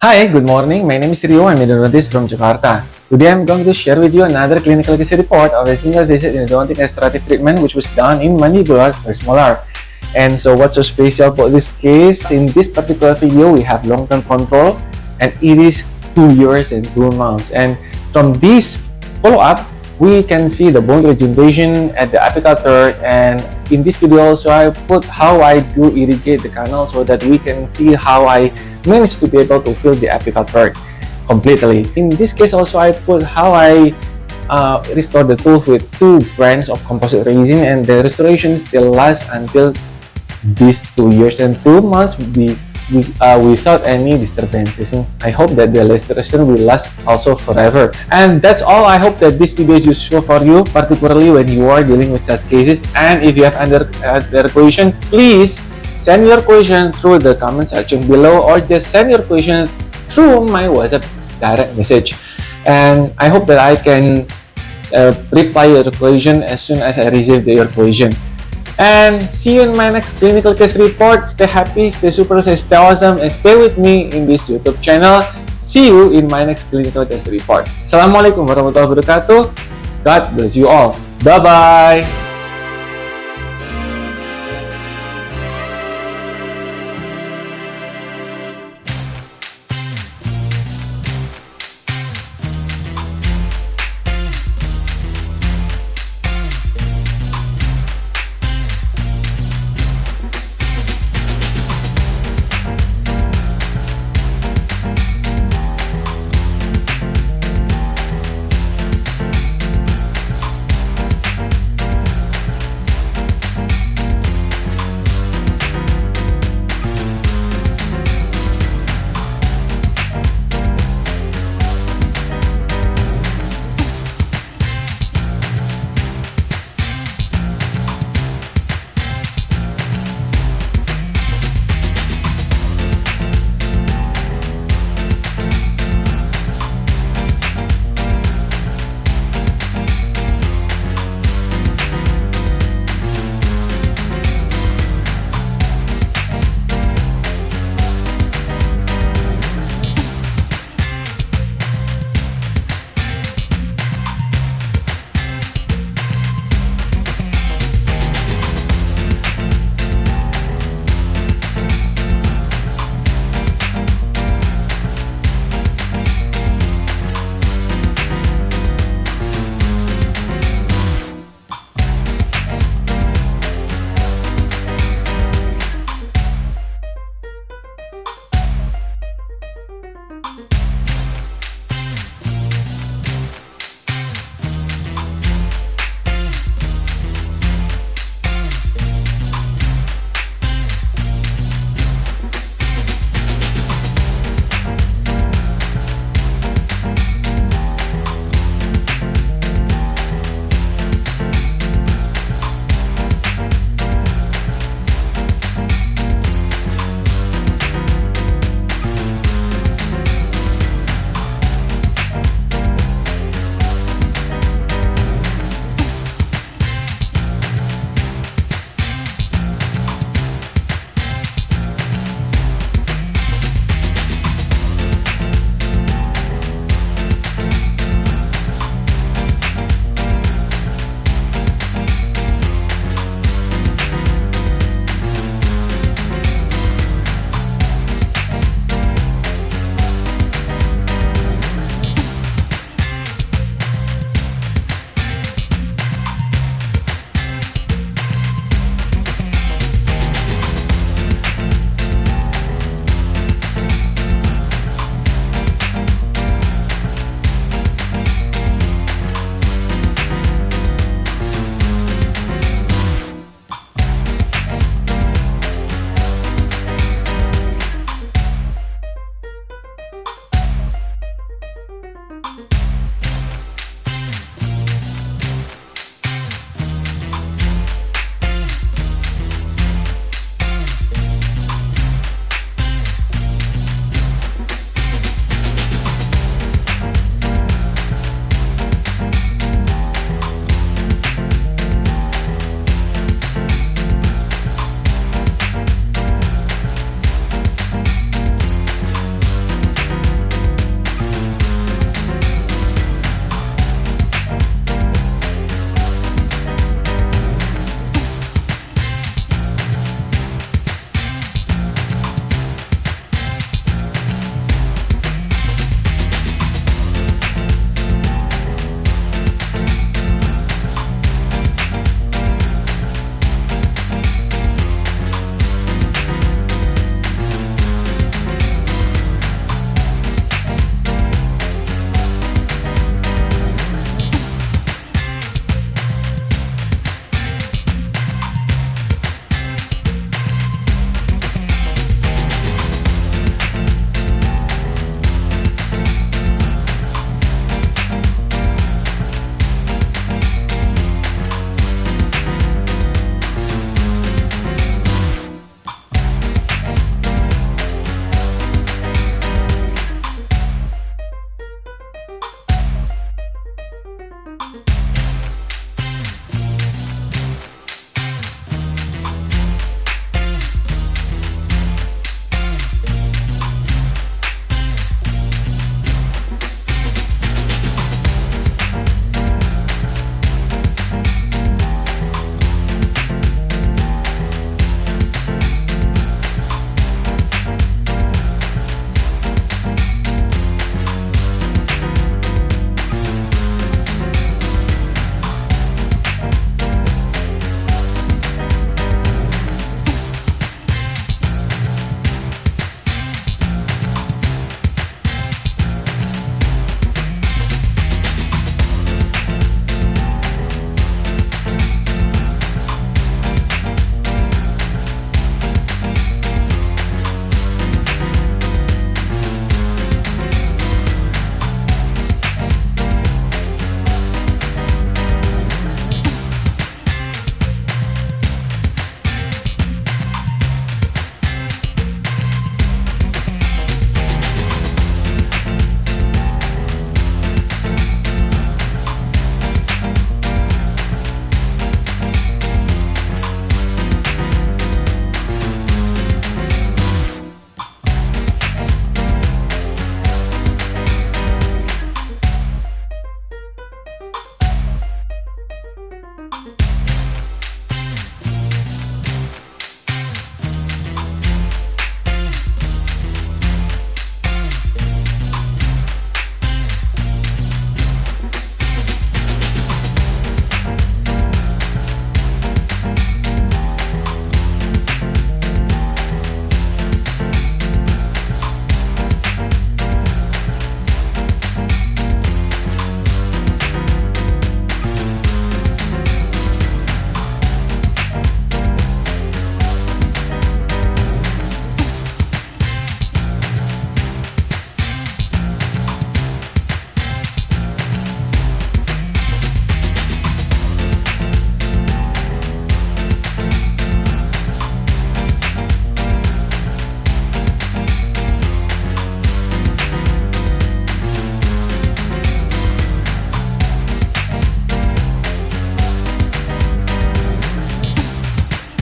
Hi, good morning. My name is Rio. I'm an endodontist from Jakarta. Today I'm going to share with you another clinical case report of a single visit endodontic restorative treatment which was done in mandibular versus molar. And so what's so special about this case? In this particular video, we have long-term control and it is 2 years and 2 months. And from this follow-up, we can see the bone regeneration at the apical third, and in this video also I put how I do irrigate the canal so that we can see how I managed to be able to fill the apical third completely. In this case also I put how I restore the tooth with 2 brands of composite resin, and the restoration still lasts until these 2 years and 2 months without any disturbances. I hope that the restoration will last also forever. And that's all. I hope that this video is useful for you, particularly when you are dealing with such cases. And if you have other question, please send your question through the comment section below, or just send your question through my WhatsApp direct message. And I hope that I can reply your question as soon as I receive your question. And see you in my next clinical case report. Stay happy, stay super, stay awesome, and stay with me in this YouTube channel. See you in my next clinical case report. Assalamualaikum warahmatullahi wabarakatuh. God bless you all. Bye-bye.